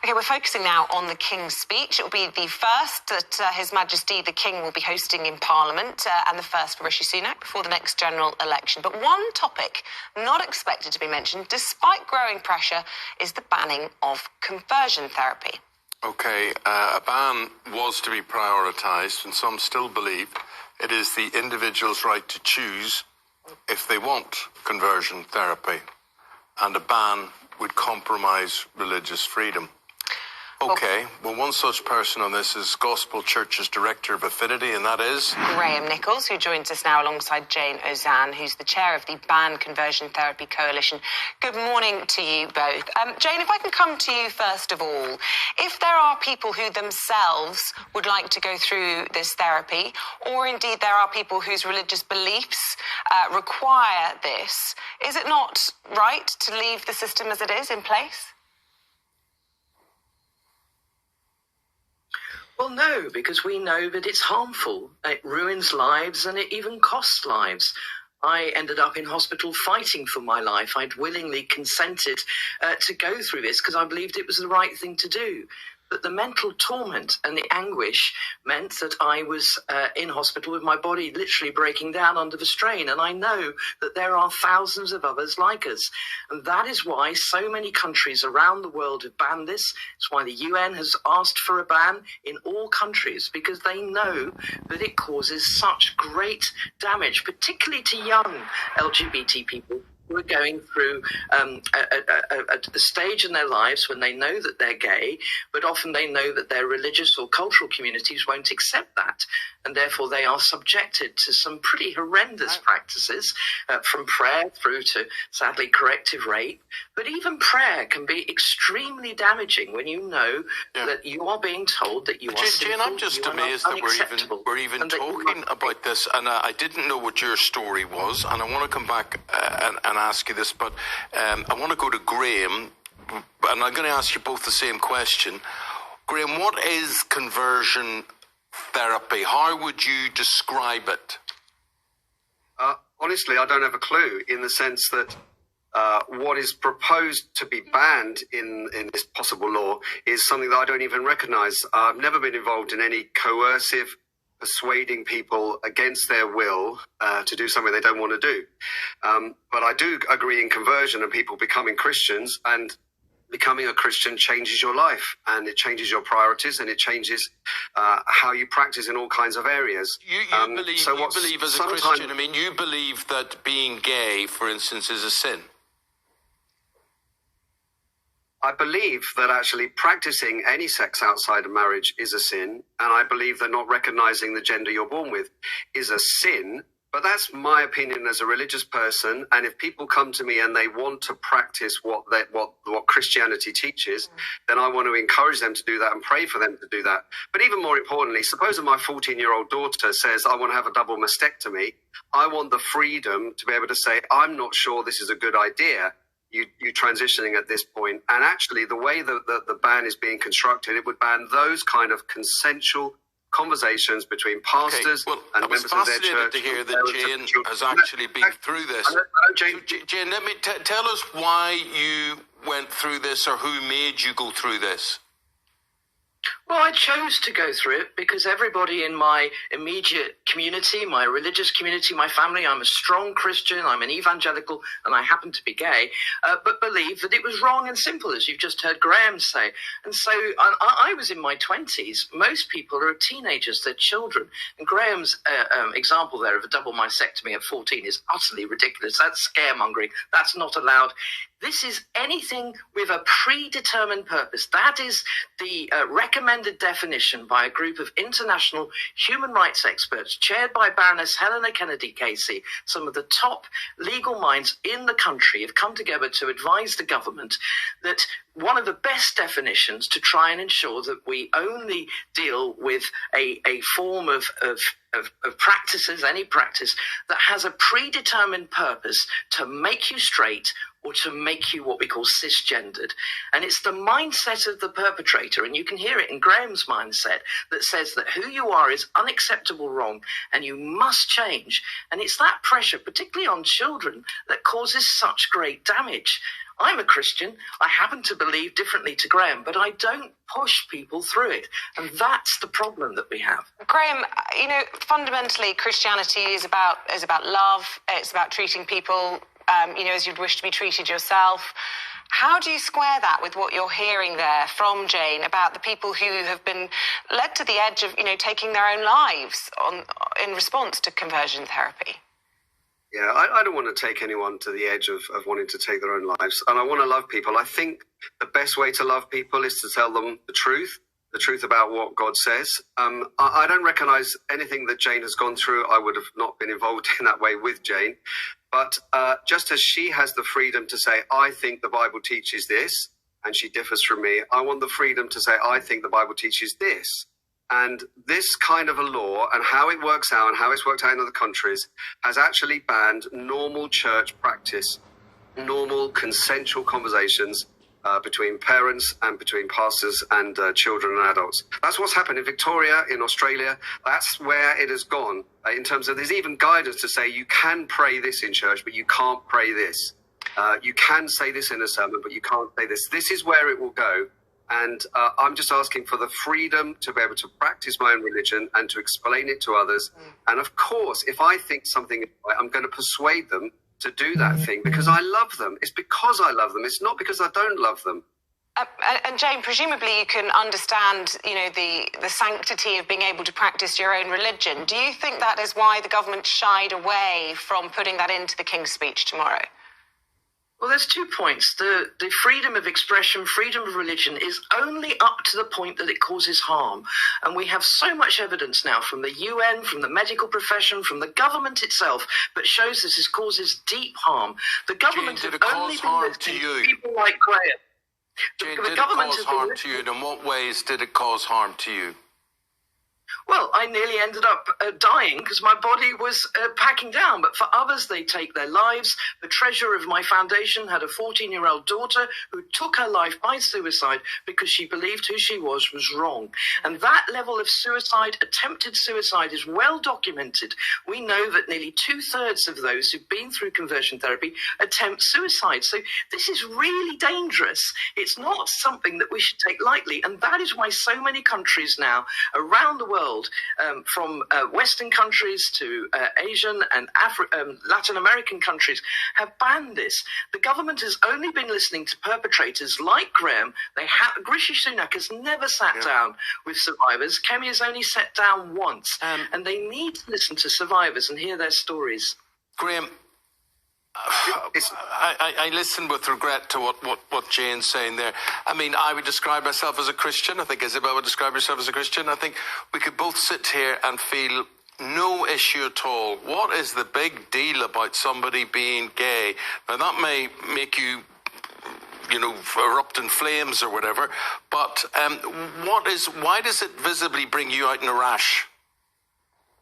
Okay, we're focusing now on the King's speech. It will be the first that His Majesty the King will be hosting in Parliament and the first for Rishi Sunak before the next general election. But one topic not expected to be mentioned, despite growing pressure, is the banning of conversion therapy. Okay, a ban was to be prioritised, and some still believe it is the individual's right to choose if they want conversion therapy, and a ban would compromise religious freedom. Okay, well, one such person on this is Gospel Church's Director of Affinity, and that is Graham Nichols, who joins us now alongside Jayne Ozanne, who's the chair of the Ban Conversion Therapy Coalition. Good morning to you both. Jayne, if I can come to you first of all, if there are people who themselves would like to go through this therapy, or indeed there are people whose religious beliefs require this, is it not right to leave the system as it is in place? Well, no, because we know that it's harmful. It ruins lives and it even costs lives. I ended up in hospital fighting for my life. I'd willingly consented to go through this because I believed it was the right thing to do. But the mental torment and the anguish meant that I was in hospital with my body literally breaking down under the strain. And I know that there are thousands of others like us. And that is why so many countries around the world have banned this. It's why the UN has asked for a ban in all countries, because they know that it causes such great damage, particularly to young LGBT people who are going through a stage in their lives when they know that they're gay, but often they know that their religious or cultural communities won't accept that. And therefore they are subjected to some pretty horrendous practices, from prayer through to, sadly, corrective rape. But even prayer can be extremely damaging when you know that you are being told that you are sinful. Jayne, I'm just amazed that we're even talking about this. And I didn't know what your story was. And I want to come back and ask you this. But I want to go to Graham. And I'm going to ask you both the same question. Graham, what is conversion therapy? How would you describe it? Honestly, I don't have a clue, in the sense that what is proposed to be banned in this possible law is something that I don't even recognise. I've never been involved in any coercive persuading people against their will to do something they don't want to do. But I do agree in conversion and people becoming Christians, and becoming a Christian changes your life, and it changes your priorities, and it changes how you practice in all kinds of areas. You believe as a Christian, you believe that being gay, for instance, is a sin? I believe that actually practicing any sex outside of marriage is a sin, and I believe that not recognising the gender you're born with is a sin. But that's my opinion as a religious person, and if people come to me and they want to practice what Christianity teaches, then I want to encourage them to do that and pray for them to do that. But even more importantly, suppose my 14-year-old daughter says, I want to have a double mastectomy. I want the freedom to be able to say, I'm not sure this is a good idea, you transitioning at this point. And actually, the way that the ban is being constructed, it would ban those kind of consensual conversations between pastors and members of their church. I was fascinated to hear that Jayne has actually been through this. Jayne, let me tell us why you went through this, or who made you go through this. Well, I chose to go through it because everybody in my immediate community, my religious community, my family, I'm a strong Christian, I'm an evangelical, and I happen to be gay, but believe that it was wrong and simple, as you've just heard Graham say. And so I was in my 20s. Most people are teenagers, they're children. And Graham's example there of a double mastectomy at 14 is utterly ridiculous. That's scaremongering. That's not allowed. This is anything with a predetermined purpose. That is the recommended definition by a group of international human rights experts chaired by Baroness Helena Kennedy Casey. Some of the top legal minds in the country have come together to advise the government that one of the best definitions to try and ensure that we only deal with a form of practices, any practice that has a predetermined purpose to make you straight or to make you what we call cisgendered. And it's the mindset of the perpetrator, and you can hear it in Graham's mindset, that says that who you are is unacceptable wrong and you must change. And it's that pressure, particularly on children, that causes such great damage. I'm a Christian. I happen to believe differently to Graham, but I don't push people through it. And that's the problem that we have. Graham, fundamentally, Christianity is about love. It's about treating people, as you'd wish to be treated yourself. How do you square that with what you're hearing there from Jayne about the people who have been led to the edge of, taking their own lives in response to conversion therapy? Yeah, I don't want to take anyone to the edge of wanting to take their own lives. And I want to love people. I think the best way to love people is to tell them the truth about what God says. I don't recognize anything that Jayne has gone through. I would have not been involved in that way with Jayne. But just as she has the freedom to say, I think the Bible teaches this, and she differs from me, I want the freedom to say, I think the Bible teaches this. And this kind of a law and how it works out and how it's worked out in other countries has actually banned normal church practice, normal consensual conversations between parents and between pastors and children and adults. That's what's happened in Victoria, in Australia. That's where it has gone in terms of there's even guidance to say you can pray this in church, but you can't pray this. You can say this in a sermon, but you can't say this. This is where it will go. And I'm just asking for the freedom to be able to practice my own religion and to explain it to others. And of course, if I think something is right, I'm going to persuade them to do that thing because I love them. It's because I love them. It's not because I don't love them. And Jayne, presumably you can understand, the sanctity of being able to practice your own religion. Do you think that is why the government shied away from putting that into the King's Speech tomorrow? Well, there's 2 points. The freedom of expression, freedom of religion is only up to the point that it causes harm. And we have so much evidence now from the UN, from the medical profession, from the government itself, that shows this causes deep harm. The government Jayne, has did it only cause been harm listening to you? people like Graham. Jayne, The did it government cause has been harm to listening. you? And in what ways did it cause harm to you? Well, I nearly ended up dying because my body was packing down. But for others, they take their lives. The treasurer of my foundation had a 14-year-old daughter who took her life by suicide because she believed who she was wrong. And that level of suicide, attempted suicide, is well documented. We know that nearly 2/3 of those who've been through conversion therapy attempt suicide. So this is really dangerous. It's not something that we should take lightly. And that is why so many countries now around the world, from Western countries to Asian and Latin American countries, have banned this. The government has only been listening to perpetrators like Graham. Rishi Sunak has never sat down with survivors. Kemi has only sat down once. And they need to listen to survivors and hear their stories. Graham, I listen with regret to what Jayne's saying there. I mean, I would describe myself as a Christian. I think Isabel would describe herself as a Christian. I think we could both sit here and feel no issue at all. What is the big deal about somebody being gay? Now, that may make you, erupt in flames or whatever, but why does it visibly bring you out in a rash?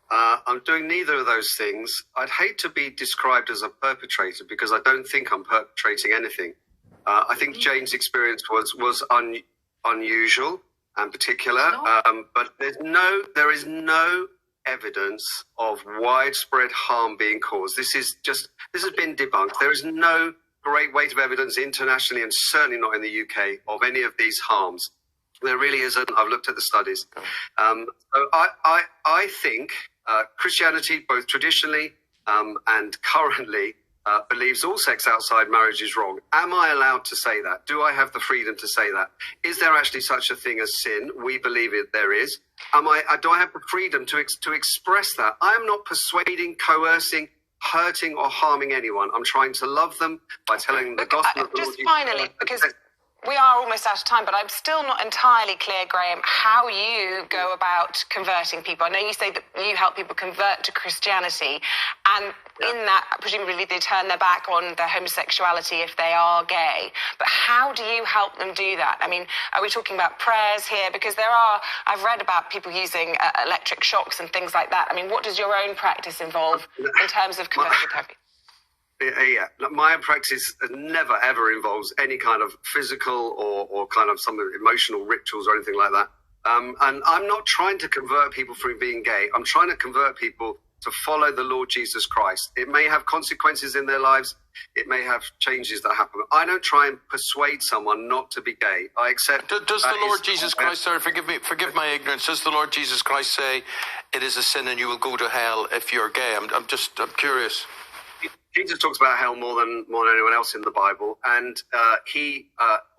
I'm doing neither of those things. I'd hate to be described as a perpetrator because I don't think I'm perpetrating anything. I think Jayne's experience was unusual and particular, but there is no evidence of widespread harm being caused. This has been debunked. There is no great weight of evidence internationally and certainly not in the UK of any of these harms. There really isn't. I've looked at the studies. So I think Christianity, both traditionally and currently, believes all sex outside marriage is wrong. Am I allowed to say that? Do I have the freedom to say that? Is there actually such a thing as sin? We believe there is. Do I have the freedom to express that? I am not persuading, coercing, hurting or harming anyone. I'm trying to love them by telling them the gospel of the Lord. Just finally, because we are almost out of time, but I'm still not entirely clear, Graham, how you go about converting people. I know you say that you help people convert to Christianity, and in that, presumably they turn their back on their homosexuality if they are gay. But how do you help them do that? I mean, are we talking about prayers here? Because I've read about people using electric shocks and things like that. I mean, what does your own practice involve in terms of conversion therapy? Yeah, my practice never ever involves any kind of physical or kind of some emotional rituals or anything like that. And I'm not trying to convert people through being gay. I'm trying to convert people to follow the Lord Jesus Christ. It may have consequences in their lives. It may have changes that happen. I don't try and persuade someone not to be gay. I accept. Does the Lord Jesus Christ, sorry, forgive my ignorance, does the Lord Jesus Christ say it is a sin and you will go to hell if you're gay? I'm curious. Jesus talks about hell more than anyone else in the Bible, and he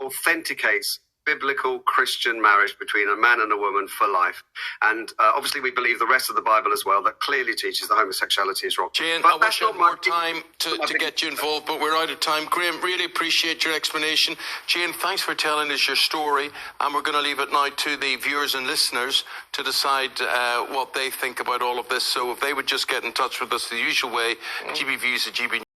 authenticates biblical Christian marriage between a man and a woman for life. And obviously we believe the rest of the Bible as well that clearly teaches that homosexuality is wrong. Jayne, I wish I had more time to get you involved, but we're out of time. Graham, really appreciate your explanation. Jayne, thanks for telling us your story, and we're going to leave it now to the viewers and listeners to decide what they think about all of this. So if they would just get in touch with us the usual way, gbviews@gb